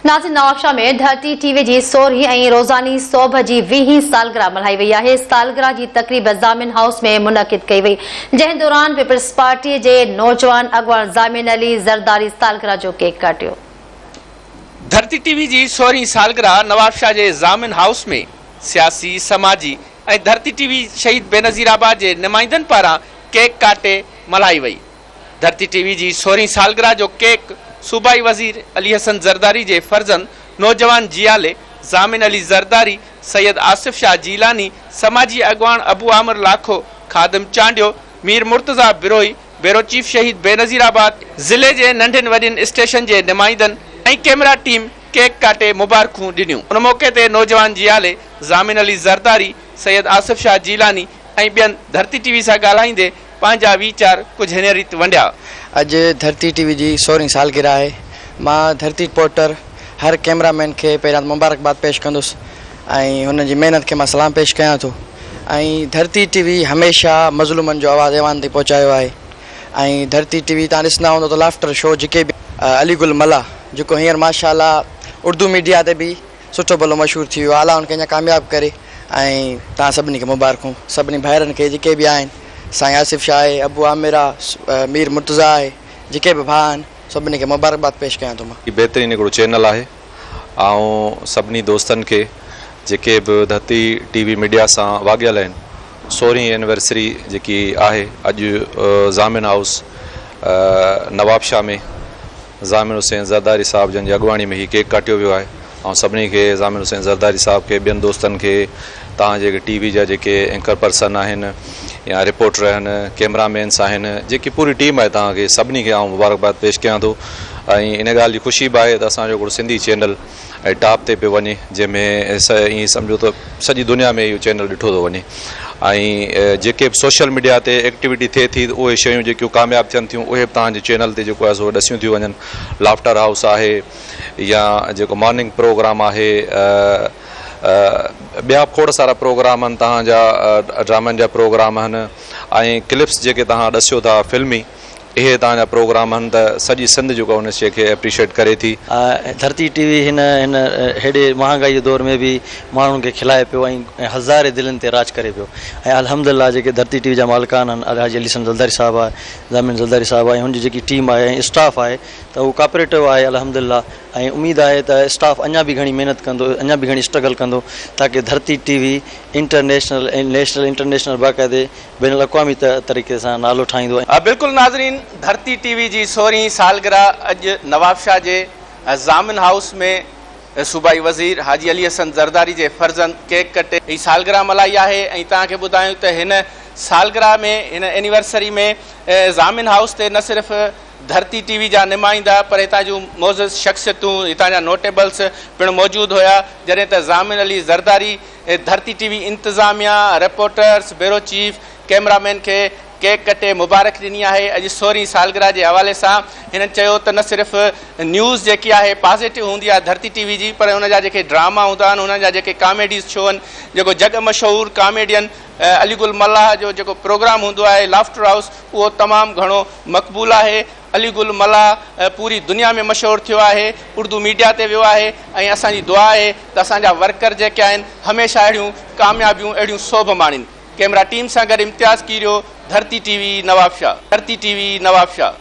नाज़िन नवाबशाह में धरती टीवी जी 16वीं ऐं रोज़ानी सोभ जी 20वीं सालगिरह मल्हाई वई आहे। सालगिरह जी तक़रीब ज़ामिन हाउस में मुनक़िद कई वई, जंहिं दौरान पीपल्स पार्टी जे नौजवान अॻवान ज़ामिन अली ज़रदारी सालगिरह जो केक काटियो। धरती टीवी जी 16वीं सालगिरह नवाबशाह जे ज़ामिन हाउस में सियासी, समाजी ऐं धरती टीवी शहीद बेनज़ीराबाद जे नुमाइंदनि पारां केक काटे मल्हाई वई। धरती टीवी जी 16वीं सालगिरह जो केक सूबाई वज़ीर अली हसन ज़रदारी जे फर्जंद नौजवान जियाले ज़ामिन अली ज़रदारी, सैयद आसिफ शाह जीलानी, समाजी अॻवान अबू आमिर लाखो, खादिम चांडियो, मीर मुर्तज़ा बिरोही, ब्यूरो चीफ शहीद बेनज़ीराबाद ज़िले जे नंढियुनि वॾियुनि स्टेशन जे नुमाइंदनि ऐं कैमरा टीम केक काटे मुबारकूं ॾिनियूं। उन मौक़े ते नौजवान जियाले ज़ामिन अली ज़रदारी, सैयद आसिफ शाह जीलानी ऐं ॿियनि धरती टीवी सां ॻाल्हाईंदे पंहिंजा वीचार कुझु हिन रीति वंडिया। अॼु धरती टीवी जी 16वीं सालगिरह आहे। मां धरती रिपोर्टर हर कैमरामैन खे पहिरियां मुबारकबाद पेश कंदुसि ऐं हुन जी महिनत खे मां सलाम पेश कयां थो। ऐं धरती टीवी हमेशह मज़लूमनि जो आवाज़ ऐवान ताईं पहुचायो आहे। ऐं धरती टीवी तव्हां ॾिसंदा हूंदो त लाफ्टर शो जेके बि अली गुल मला जेको हींअर माशाअल्लाह उर्दू मीडिया ते बि सुठो भलो मशहूरु थी वियो आहे। अलाह हुनखे अञा कामयाबु करे। ऐं तव्हां सभिनी खे मुबारकूं, सभिनी भाइरनि खे जेके बि आहिनि, साईं आसिफ शाह आहे, अबू आमिर आहे, मीर मुर्तज़ा आहे, जेके बि भाउ आहिनि सभिनी खे मुबारकबाद पेश कयां थो। मां बहितरीनु हिकिड़ो चैनल आहे ऐं सभिनी दोस्तनि खे जेके बि धरती टीवी मीडिया सां वाॻियल आहिनि, 16वीं एनिवर्सरी जेकी आहे अॼु ज़ामिन हाउस नवाबशाह में ज़ामिन हुसैन ज़रदारी साहिब जन जी अॻवाणी में ही केक काटियो वियो आहे। ऐं सभिनी खे ज़ामिन हुसैन ज़रदारी साहिब खे, ॿियनि दोस्तनि खे, तव्हां जेके टीवी जा जेके एंकर पर्सन आहिनि या रिपोर्टर आहिनि, कैमरामैन्स आहिनि, जेकी पूरी टीम आहे, तव्हांखे सभिनी खे आउं मुबारकबाद पेश कयां थो। ऐं इन ॻाल्हि जी ख़ुशी बि आहे त असांजो हिकिड़ो सिंधी चैनल ऐं टॉप ते पियो वञे, जंहिंमें ईअं सम्झो त सॼी दुनिया में इहो चैनल ॾिठो थो वञे। ऐं जेके बि सोशल मीडिया ते एक्टिविटी थिए थी, उहे शयूं जेकियूं कामयाबु थियनि थियूं उहे बि तव्हांजे चैनल ते जेको आहे सो ॾसियूं थियूं वञनि। लाफ्टर हाउस आहे या जेको मॉर्निंग प्रोग्राम आहे, ॿिया खोड़ सारा प्रोग्राम आहिनि तव्हांजा, ड्रामनि जा प्रोग्राम आहिनि ऐं क्लिप्स जेके तव्हां ॾसियो था फिल्मी, इहे तव्हांजा प्रोग्राम आहिनि त सॼी सिंध जेको उन शइ खे एप्रिशिएट करे थी। धरती टीवी हिन हेॾे महांगाई जे दौर में बि माण्हुनि खे खिलाए पियो ऐं हज़ारे दिलनि ते राज करे पियो। ऐं अल्हम्दुलिल्लाह जेके धरती टीवी जा मालिकान आहिनि, हाजी अली हसन ज़रदारी साहिबु आहे, ज़ामिन ज़रदारी साहिबु आहे, हुनजी जेकी टीम आहे ऐं स्टाफ आहे त उहो कोऑपरेटिव आहे अल्हम्दुलिल्लाह। ऐं उमेदु आहे त स्टाफ अञा बि घणी महिनत कंदो, अञा बि घणी स्ट्रगल कंदो, ताकी धरती टीवी इंटरनेशनल ऐं नेशनल इंटरनेशनल बाक़ाइदे बैन अल-अक़वामी तरीक़े सां नालो ठाहींदो। बिल्कुलु नाज़रीन, धरती टीवी जी 16वीं सालगिरह अॼु नवाबशाह जे ज़ामिन हाउस में सूबाई वज़ीर हाजी अली हसन ज़रदारी जे फर्जंद केक कटे ही सालगिरह मल्हाई आहे। ऐं तव्हांखे ॿुधायूं त हिन सालगिरह में, हिन एनिवर्सरी में ज़ामिन हाउस ते न सिर्फ़ु धरती टीवी जा नुमाइंदा पर हितां जूं मोज़िज़ शख़्सियतूं, हितां जा नोटेबल्स पिणु मौजूदु हुया। जॾहिं त ज़ामिन अली ज़रदारी धरती टीवी इंतिज़ामिया, रिपोर्टर्स, ब्यूरो चीफ, कैमरामैन खे केक कटे मुबारक ॾिनी आहे अॼु 16वीं सालगिरह जे हवाले सां। हिननि चयो त न सिर्फ़ु न्यूज़ जेकी आहे पॉज़िटिव हूंदी आहे धरती टीवी जी, पर हुन जा जेके ड्रामा हूंदा आहिनि, हुननि जा जेके कॉमेडीज़ शो आहिनि, जेको जग मशहूरु कॉमेडियन अली गुल मल्लाह जो जेको प्रोग्राम हूंदो आहे लाफ्टर हाउस, उहो तमामु घणो मक़बूल आहे। अली गुल मल्लाह पूरी दुनिया में मशहूरु थियो आहे, उर्दू मीडिया ते वियो आहे। ऐं असांजी दुआ आहे त असांजा वर्कर जेके आहिनि हमेशह अहिड़ियूं कामयाबियूं, अहिड़ियूं सोभ माणीनि। कैमरा टीम सां गॾु इम्तियाज़ कीरियो, धरती टीवी नवाबशाह, धरती टीवी नवाबशाह।